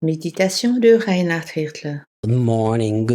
Méditation de Reinhard Hirtler. Good morning,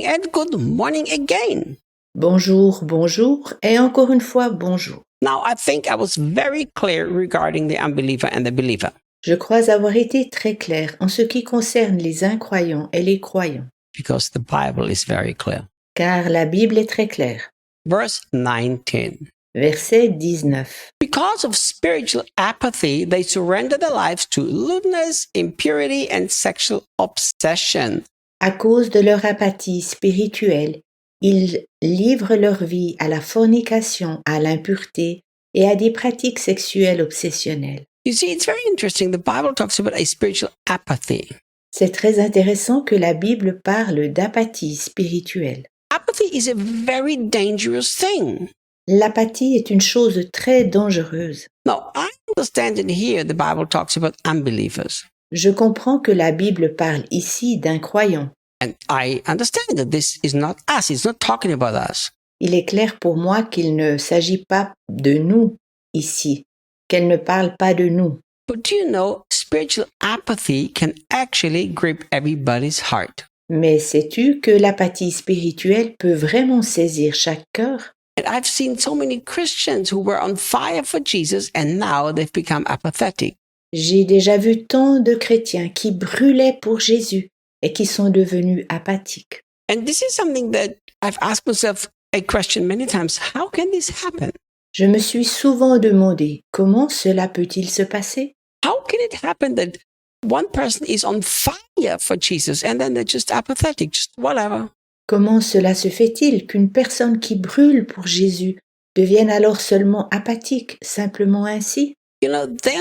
and good morning again. Bonjour, bonjour, et encore une fois bonjour. Now, I think I was very clear regarding the unbeliever and the believer. Je crois avoir été très clair en ce qui concerne les incroyants et les croyants, Because the Bible is very clear. car la Bible est très claire. Verse 19. Verset 19. Because of spiritual apathy, they surrender their lives to lewdness, impurity, and sexual obsession. À cause de leur apathie spirituelle, ils livrent leur vie à la fornication, à l'impureté et à des pratiques sexuelles obsessionnelles. You see, it's very interesting. The Bible talks about a spiritual apathy. C'est très intéressant que la Bible parle d'apathie spirituelle. Apathy is a very dangerous thing. L'apathie est une chose très dangereuse. Now, I understand that here the Bible talks about unbelievers. Je comprends que la Bible parle ici d'incroyants. And I understand that this is not us. It's not talking about us. Il est clair pour moi qu'il ne s'agit pas de nous ici, qu'elle ne parle pas de nous. But do you know, spiritual apathy can actually grip everybody's heart. Mais sais-tu que l'apathie spirituelle peut vraiment saisir chaque cœur? And I've seen so many Christians who were on fire for Jesus and now they've become apathetic. J'ai déjà vu tant de chrétiens qui brûlaient pour Jésus et qui sont devenus apathiques. And this is something that I've asked myself a question many times. How can this happen? Je me suis souvent demandé comment cela peut-il se passer? How can it happen that one person is on fire for Jesus and then they're just apathetic, just whatever? Comment cela se fait-il qu'une personne qui brûle pour Jésus devienne alors seulement apathique, simplement ainsi? You know, they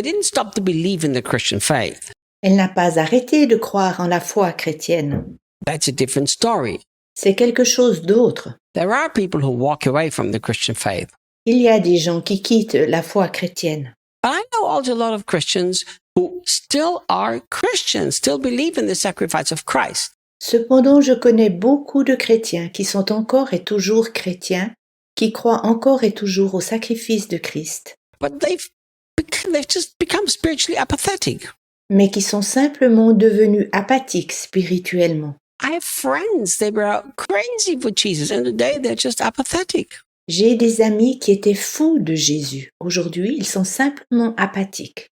didn't stop to believe in the Christian faith. Elle n'a pas arrêté de croire en la foi chrétienne. That's a different story. C'est quelque chose d'autre. There are people who walk away from the Christian faith. Il y a des gens qui quittent la foi chrétienne. But I know also a lot of Christians who still are Christians, still believe in the sacrifice of Christ. Cependant, je connais beaucoup de chrétiens qui sont encore et toujours chrétiens, qui croient encore et toujours au sacrifice de Christ, But they've just become spiritually apathetic. mais qui sont simplement devenus apathiques spirituellement. I have friends, they were crazy for Jesus, and today they're just apathetic. J'ai des amis qui étaient fous de Jésus. Aujourd'hui, ils sont simplement apathiques.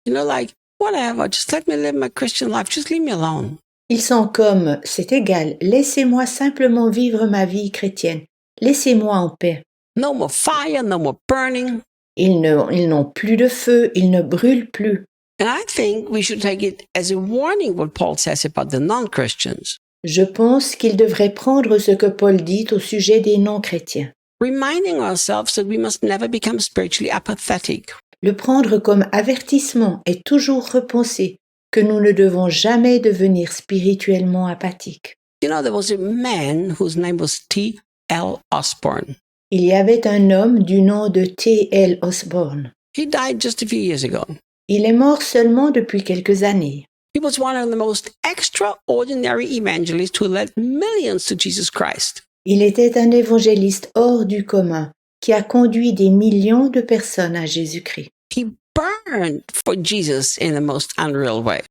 You know, like, whatever, just let me live my Christian life, just leave me alone. Ils sont comme, c'est égal, laissez-moi simplement vivre ma vie chrétienne. Laissez-moi en paix. No more fire, no more burning. Ils n'ont plus de feu, ils ne brûlent plus. And I think we should take it as a warning what Paul says about the non-Christians. Je pense qu'ils devraient prendre ce que Paul dit au sujet des non-chrétiens. Reminding ourselves that we must never become spiritually apathetic. Le prendre comme avertissement et toujours repenser que nous ne devons jamais devenir spirituellement apathiques. You know, there was a man whose name was T.L. Osborne. Il y avait un homme du nom de T.L. Osborne. He died just a few years ago. Il est mort seulement depuis quelques années. He was one of the most extraordinary evangelists who led millions to Jesus Christ. Il était un évangéliste hors du commun qui a conduit des millions de personnes à Jésus-Christ. He burned for Jesus in the most unreal way.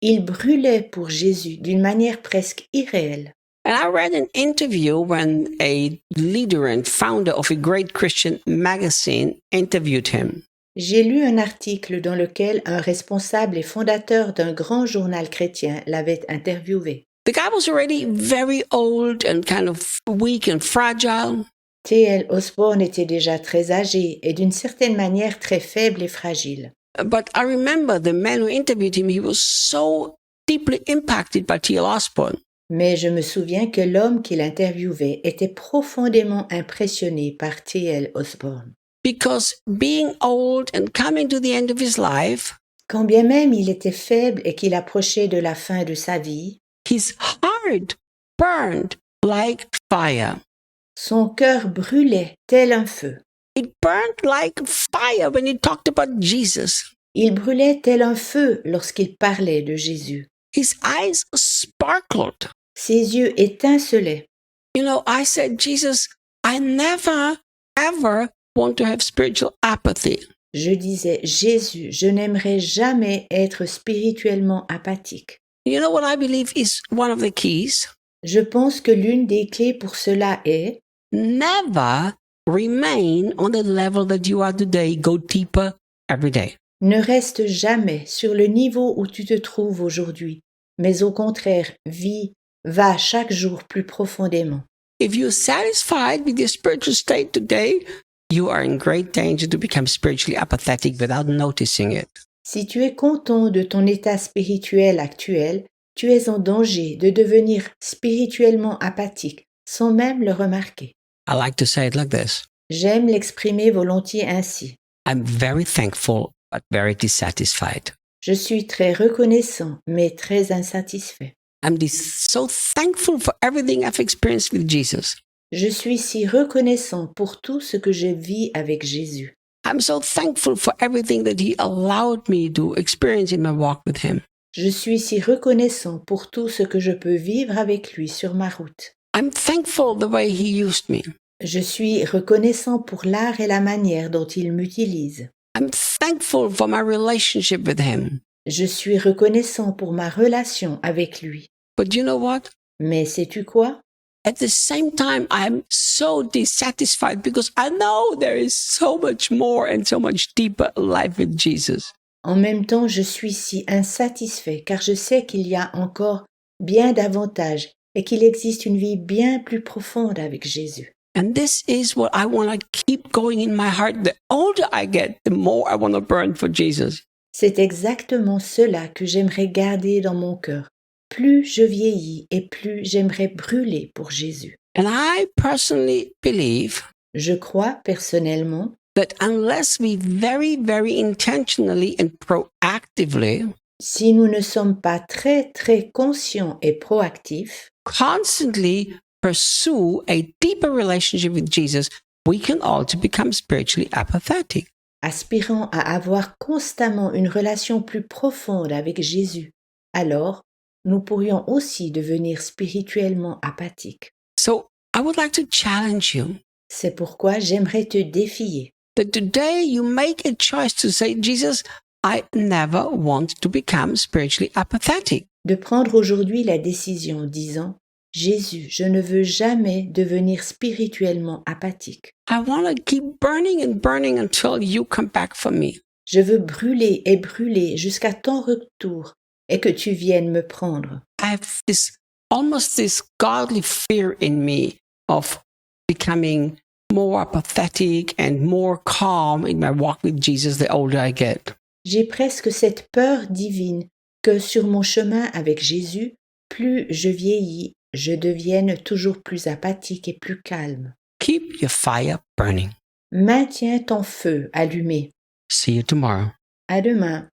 Il brûlait pour Jésus d'une manière presque irréelle. And I read an interview when a leader and founder of a great Christian magazine interviewed him. J'ai lu un article dans lequel un responsable et fondateur d'un grand journal chrétien l'avait interviewé. The guy was already very old and kind of weak and fragile. T.L. Osborne était déjà très âgé et d'une certaine manière très faible et fragile. But I remember the man who interviewed him, he was so deeply impacted by T.L. Osborne. Mais je me souviens que l'homme qui l'interviewait était profondément impressionné par T.L. Osborne. Because being old and coming to the end of his life, Quand bien même il était faible et qu'il approchait de la fin de sa vie, his heart burned like fire. son cœur brûlait tel un feu. It burned like fire when he talked about Jesus. Il brûlait tel un feu lorsqu'il parlait de Jésus. His eyes sparkled. Ses yeux étincelaient. You know, I said, Jesus, I never, ever want to have spiritual apathy. Je disais, Jésus, je n'aimerais jamais être spirituellement apathique. You know what I believe is one of the keys? Je pense que l'une des clés pour cela est Never remain on the level that you are today. Go deeper every day. ne reste jamais sur le niveau où tu te trouves aujourd'hui, mais au contraire, va chaque jour plus profondément. If you're satisfied with your spiritual state today, you are in great danger to become spiritually apathetic without noticing it. Si tu es content de ton état spirituel actuel, tu es en danger de devenir spirituellement apathique sans même le remarquer. I like to say it like this. J'aime l'exprimer volontiers ainsi. I'm very thankful, but very dissatisfied. Je suis très reconnaissant, mais très insatisfait. I'm so thankful for everything I've experienced with Jesus. Je suis si reconnaissant pour tout ce que je vis avec Jésus. I'm so thankful for everything that He allowed me to experience in my walk with Him. Je suis si reconnaissant pour tout ce que je peux vivre avec lui sur ma route. I'm thankful the way He used me. Je suis reconnaissant pour l'art et la manière dont il m'utilise. I'm thankful for my relationship with Him. Je suis reconnaissant pour ma relation avec lui. But you know what? Mais sais-tu quoi? At the same time, I'm so dissatisfied because I know there is so much more and so much deeper life with Jesus. En même temps, je suis si insatisfait car je sais qu'il y a encore bien davantage et qu'il existe une vie bien plus profonde avec Jésus. And this is what I want to keep going in my heart. The older I get, the more I want to burn for Jesus. C'est exactement cela que j'aimerais garder dans mon cœur. Plus je vieillis et plus j'aimerais brûler pour Jésus. And I personally believe Je crois personnellement that unless we very, very intentionally and proactively si nous ne sommes pas très conscients et proactifs, constantly pursue a deeper relationship with Jesus, we can also become spiritually apathetic. aspirant à avoir constamment une relation plus profonde avec Jésus, alors nous pourrions aussi devenir spirituellement apathiques. So I would like to challenge you C'est pourquoi j'aimerais te défier. that today you make a choice to say, Jesus, I never want to become spiritually apathetic. De prendre aujourd'hui la décision disant « Jésus, je ne veux jamais devenir spirituellement apathique. I want to keep burning and burning until you come back for me. Je veux brûler et brûler jusqu'à ton retour et que tu viennes me prendre. I have almost this godly fear in me of becoming more apathetic and more calm in my walk with Jesus the older I get. J'ai presque cette peur divine que sur mon chemin avec Jésus, plus je vieillis, je devienne toujours plus apathique et plus calme. Keep your fire burning. Maintiens ton feu allumé. See you tomorrow. À demain.